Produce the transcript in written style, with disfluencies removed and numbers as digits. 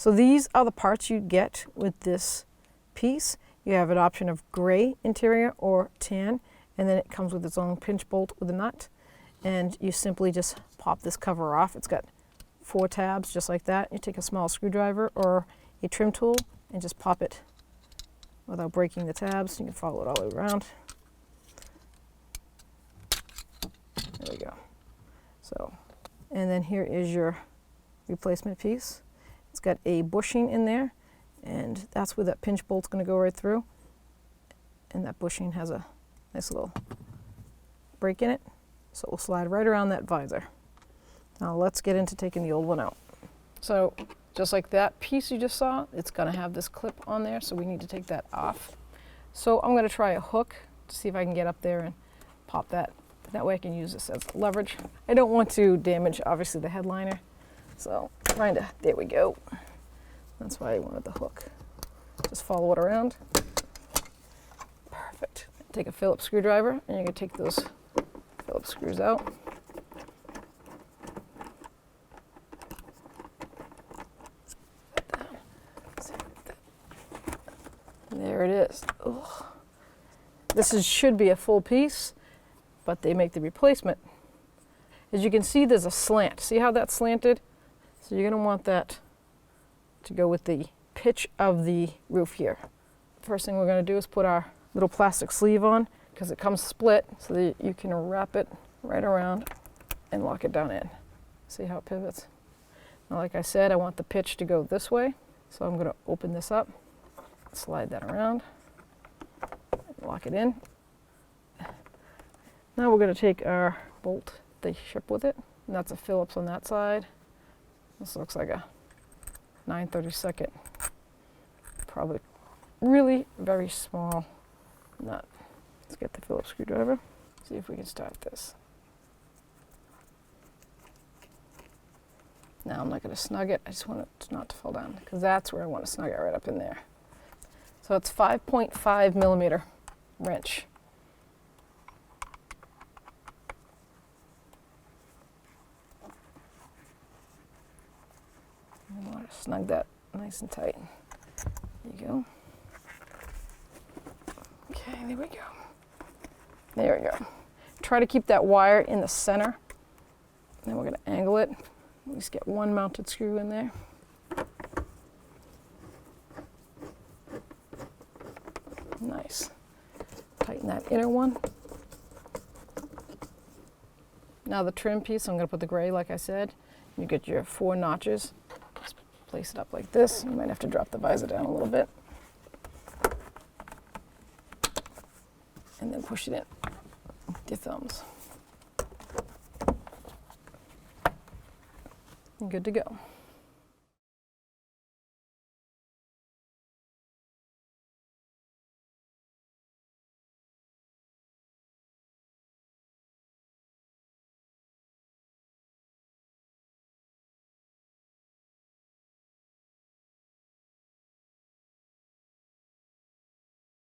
So these are the parts you get with this piece. You have an option of gray interior or tan, and then it comes with its own pinch bolt with a nut. And you simply just pop this cover off. It's got 4 tabs just like that. You take a small screwdriver or a trim tool and just pop it without breaking the tabs. You can follow it all the way around. There we go. So, and then here is your replacement piece. It's got a bushing in there, and that's where that pinch bolt's going to go right through. And that bushing has a nice little break in it, so it will slide right around that visor. Now let's get into taking the old one out. So just like that piece you just saw, it's going to have this clip on there, so we need to take that off. So I'm going to try a hook to see if I can get up there and pop that. That way I can use this as leverage. I don't want to damage, obviously, the headliner. So there we go. That's why I wanted the hook. Just follow it around. Perfect. Take a Phillips screwdriver, and you're going to take those Phillips screws out. There it is. Ugh. This should be a full piece, but they make the replacement. As you can see, there's a slant. See how that's slanted? So you're going to want that to go with the pitch of the roof here. First thing we're going to do is put our little plastic sleeve on, because it comes split, so that you can wrap it right around and lock it down in. See how it pivots? Now, like I said, I want the pitch to go this way, so I'm going to open this up, slide that around, lock it in. Now we're going to take our bolt they ship with it, and that's a Phillips on that side. This looks like a 9/32, probably really very small nut. Let's get the Phillips screwdriver, see if we can start this. Now I'm not going to snug it, I just want it not to fall down, because that's where I want to snug it, right up in there. So it's 5.5 millimeter wrench. I want to snug that nice and tight. There you go. Okay, there we go. There we go. Try to keep that wire in the center. Then we're going to angle it. At least get one mounted screw in there. Nice. Tighten that inner one. Now the trim piece, I'm going to put the gray like I said. You get your 4 notches. Just place it up like this. You might have to drop the visor down a little bit. And then push it in with your thumbs. And good to go.